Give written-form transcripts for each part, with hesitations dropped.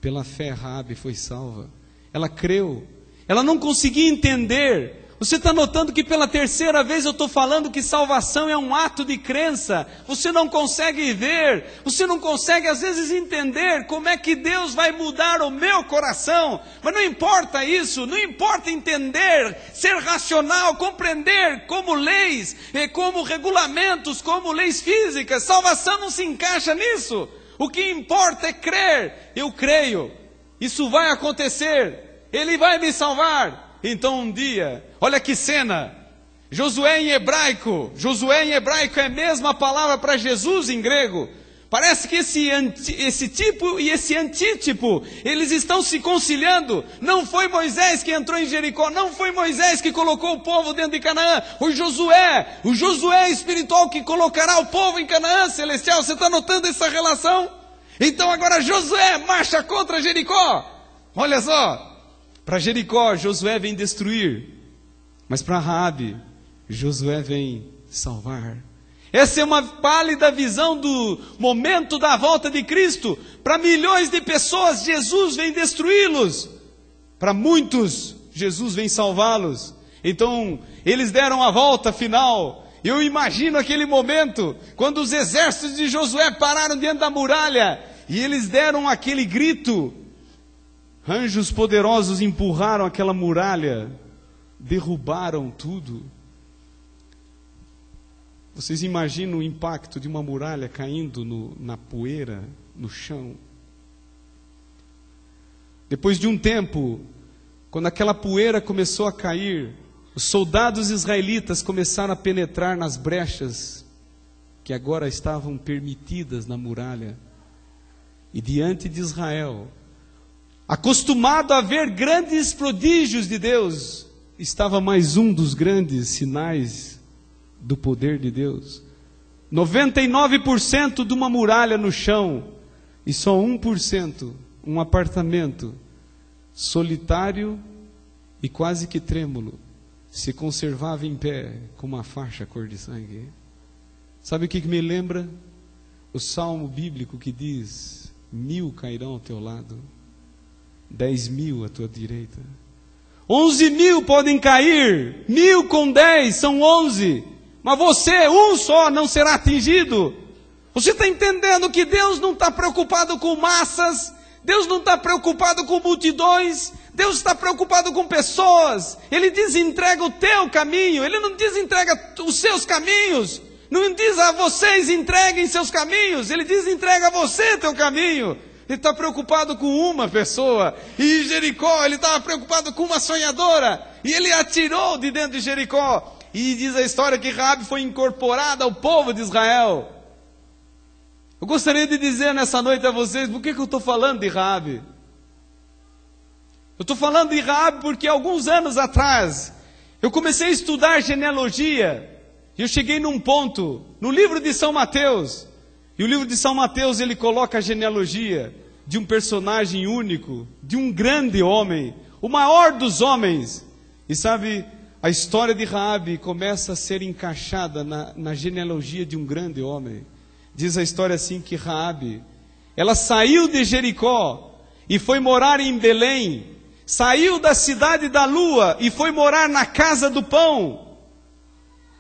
pela fé Raabe foi salva. Ela creu. Ela não conseguia entender. Você está notando que pela terceira vez eu estou falando que salvação é um ato de crença. Você não consegue ver, você não consegue às vezes entender como é que Deus vai mudar o meu coração. Mas não importa isso, não importa entender, ser racional, compreender como leis, como regulamentos, como leis físicas. Salvação não se encaixa nisso. O que importa é crer. Eu creio, isso vai acontecer, Ele vai me salvar. Então um dia, olha que cena, Josué em hebraico é a mesma palavra para Jesus em grego. Parece que esse tipo e esse antítipo, eles estão se conciliando. Não foi Moisés que entrou em Jericó, não foi Moisés que colocou o povo dentro de Canaã, foi Josué, o Josué espiritual que colocará o povo em Canaã celestial. Você está notando essa relação? Então agora Josué marcha contra Jericó. Olha só. Para Jericó, Josué vem destruir, mas para Raabe, Josué vem salvar. Essa é uma pálida visão do momento da volta de Cristo. Para milhões de pessoas, Jesus vem destruí-los. Para muitos, Jesus vem salvá-los. Então, eles deram a volta final. Eu imagino aquele momento, quando os exércitos de Josué pararam diante da muralha, e eles deram aquele grito. Anjos poderosos empurraram aquela muralha, derrubaram tudo. Vocês imaginam o impacto de uma muralha caindo na poeira, no chão? Depois de um tempo, quando aquela poeira começou a cair, os soldados israelitas começaram a penetrar nas brechas que agora estavam permitidas na muralha. E diante de Israel, acostumado a ver grandes prodígios de Deus, estava mais um dos grandes sinais do poder de Deus. 99% de uma muralha no chão, e só 1%, um apartamento solitário e quase que trêmulo, se conservava em pé com uma faixa cor de sangue. Sabe o que me lembra? O salmo bíblico que diz: 1000 cairão ao teu lado, 10.000 à tua direita. 11.000 podem cair, 1.000 com 10 são 11, mas você, um só, não será atingido. Você está entendendo que Deus não está preocupado com massas, Deus não está preocupado com multidões, Deus está preocupado com pessoas. Ele desentrega o teu caminho, Ele não desentrega os seus caminhos, não diz a vocês entreguem seus caminhos, Ele desentrega a você teu caminho. Ele está preocupado com uma pessoa. E em Jericó, ele estava preocupado com uma sonhadora. E ele atirou de dentro de Jericó. E diz a história que Raabe foi incorporada ao povo de Israel. Eu gostaria de dizer nessa noite a vocês, por que eu estou falando de Raabe? Eu estou falando de Raabe porque alguns anos atrás, eu comecei a estudar genealogia. E eu cheguei num ponto, no livro de São Mateus. E o livro de São Mateus, ele coloca a genealogia de um personagem único, de um grande homem, o maior dos homens. E sabe, a história de Raabe começa a ser encaixada na genealogia de um grande homem. Diz a história assim que Raabe, ela saiu de Jericó e foi morar em Belém, saiu da cidade da lua e foi morar na casa do pão.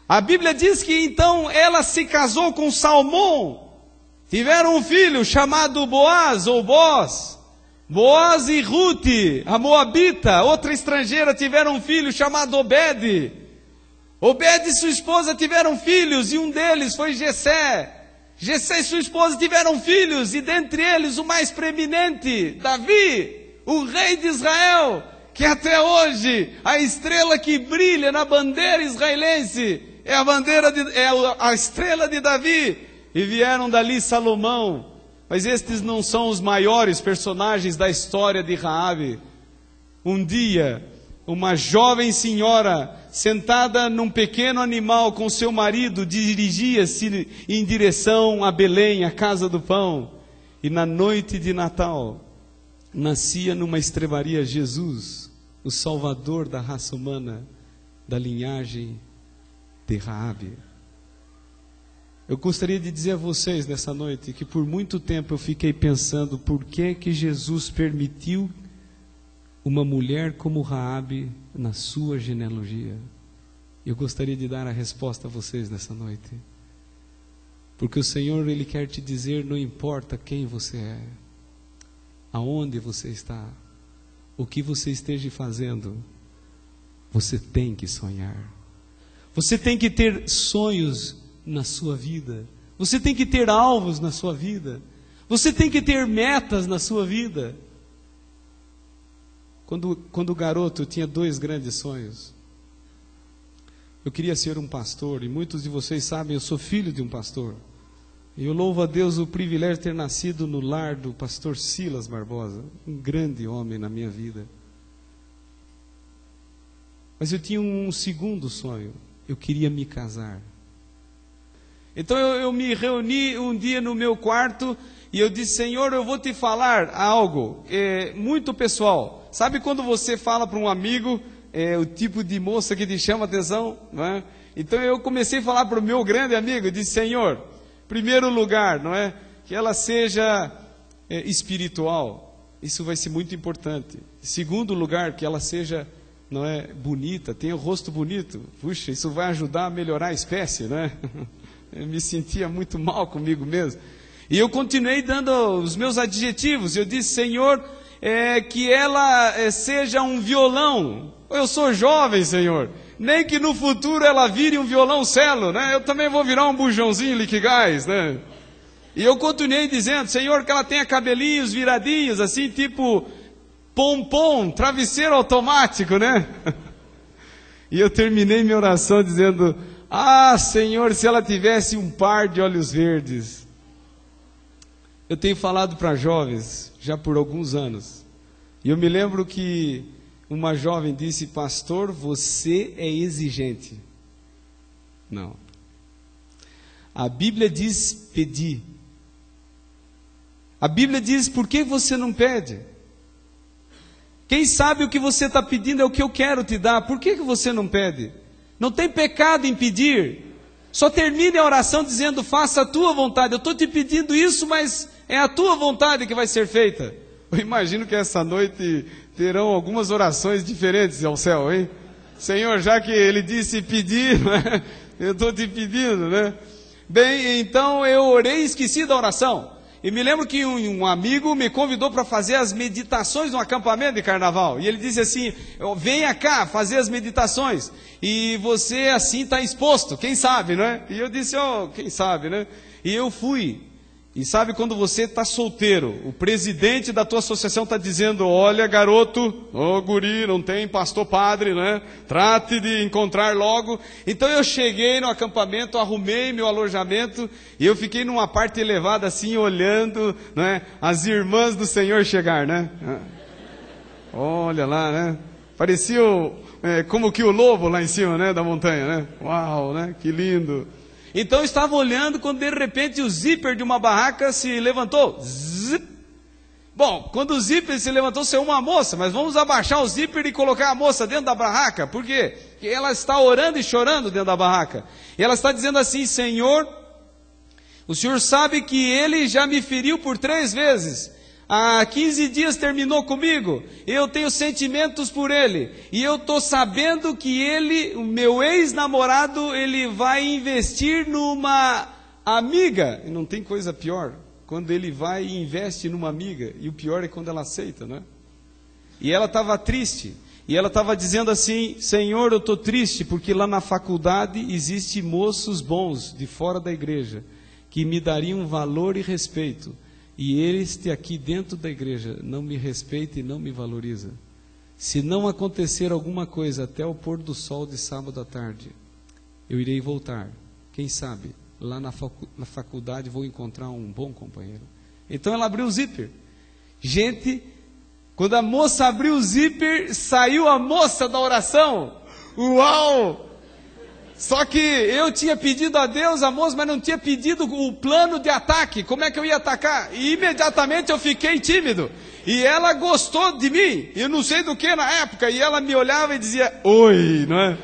A Bíblia diz que então ela se casou com Salmão. Tiveram um filho chamado Boaz ou Boz. Boaz e Rute, a Moabita, outra estrangeira, tiveram um filho chamado Obed. Obed e sua esposa tiveram filhos, e um deles foi Jessé. Jessé e sua esposa tiveram filhos, e dentre eles o mais preeminente, Davi, o rei de Israel, que até hoje a estrela que brilha na bandeira israelense é a estrela de Davi. E vieram dali Salomão. Mas estes não são os maiores personagens da história de Raabe. Um dia, uma jovem senhora, sentada num pequeno animal com seu marido, dirigia-se em direção a Belém, a casa do pão. E na noite de Natal, nascia numa estrebaria Jesus, o Salvador da raça humana, da linhagem de Raabe. Eu gostaria de dizer a vocês nessa noite que por muito tempo eu fiquei pensando por que Jesus permitiu uma mulher como Raabe na sua genealogia. Eu gostaria de dar a resposta a vocês nessa noite. Porque o Senhor, Ele quer te dizer, não importa quem você é, aonde você está, o que você esteja fazendo, você tem que sonhar. Você tem que ter sonhos na sua vida. Você tem que ter alvos na sua vida. Você tem que ter metas na sua vida. Quando garoto, eu tinha 2 grandes sonhos. Eu queria ser um pastor, e muitos de vocês sabem, eu sou filho de um pastor. E eu louvo a Deus o privilégio de ter nascido no lar do pastor Silas Barbosa, um grande homem na minha vida. Mas eu tinha um segundo sonho, eu queria me casar. Então eu me reuni um dia no meu quarto, e eu disse: Senhor, eu vou te falar algo muito pessoal. Sabe quando você fala para um amigo, o tipo de moça que te chama a atenção, não é? Então eu comecei a falar para o meu grande amigo, eu disse: Senhor, primeiro lugar, não é? Que ela seja espiritual, isso vai ser muito importante. Segundo lugar, que ela seja, não é, bonita, tenha o rosto bonito. Puxa, isso vai ajudar a melhorar a espécie, não é? Eu me sentia muito mal comigo mesmo. E eu continuei dando os meus adjetivos. Eu disse: Senhor, que ela seja um violão. Eu sou jovem, Senhor. Nem que no futuro ela vire um violoncelo, né? Eu também vou virar um bujãozinho liquigás, né? E eu continuei dizendo: Senhor, que ela tenha cabelinhos viradinhos, assim, tipo pompom, travesseiro automático, né? E eu terminei minha oração dizendo: ah, Senhor, se ela tivesse um par de olhos verdes. Eu tenho falado para jovens já por alguns anos. E eu me lembro que uma jovem disse: pastor, você é exigente. Não. A Bíblia diz pedir. A Bíblia diz: por que você não pede? Quem sabe o que você está pedindo é o que eu quero te dar. Por que você não pede? Não tem pecado em pedir. Só termine a oração dizendo: faça a tua vontade. Eu estou te pedindo isso, mas é a tua vontade que vai ser feita. Eu imagino que essa noite terão algumas orações diferentes ao céu, hein? Senhor, já que ele disse pedir, né? Eu estou te pedindo, né? Bem, então eu orei e esqueci da oração. E me lembro que um amigo me convidou para fazer as meditações no acampamento de carnaval. E ele disse assim: venha cá fazer as meditações. E você assim está exposto, quem sabe, né? E eu disse: quem sabe, né? E eu fui. E sabe quando você está solteiro, o presidente da tua associação está dizendo: olha, garoto, guri, não tem pastor padre, né? Trate de encontrar logo. Então eu cheguei no acampamento, arrumei meu alojamento, e eu fiquei numa parte elevada assim, olhando, né, as irmãs do Senhor chegar, né? Olha lá, né? Parecia como que o lobo lá em cima, né, da montanha, né? Uau, né? Que lindo! Então eu estava olhando quando de repente o zíper de uma barraca se levantou. Zip. Bom, quando o zíper se levantou, saiu uma moça, mas vamos abaixar o zíper e colocar a moça dentro da barraca. Por quê? Porque ela está orando e chorando dentro da barraca. E ela está dizendo assim: Senhor, o Senhor sabe que ele já me feriu por 3 vezes. Há 15 dias terminou comigo, eu tenho sentimentos por ele, e eu estou sabendo que ele, o meu ex-namorado, ele vai investir numa amiga. E não tem coisa pior, quando ele vai e investe numa amiga, e o pior é quando ela aceita, né? E ela estava triste, e ela estava dizendo assim: Senhor, eu estou triste, porque lá na faculdade existem moços bons, de fora da igreja, que me dariam valor e respeito. E este aqui dentro da igreja não me respeita e não me valoriza. Se não acontecer alguma coisa até o pôr do sol de sábado à tarde, eu irei voltar. Quem sabe, lá na faculdade vou encontrar um bom companheiro. Então ela abriu o zíper. Gente, quando a moça abriu o zíper, saiu a moça da oração. Uau! Só que eu tinha pedido a Deus, a moça, mas não tinha pedido o plano de ataque. Como é que eu ia atacar? E imediatamente eu fiquei tímido. E ela gostou de mim, eu não sei do que na época. E ela me olhava e dizia: oi, não é?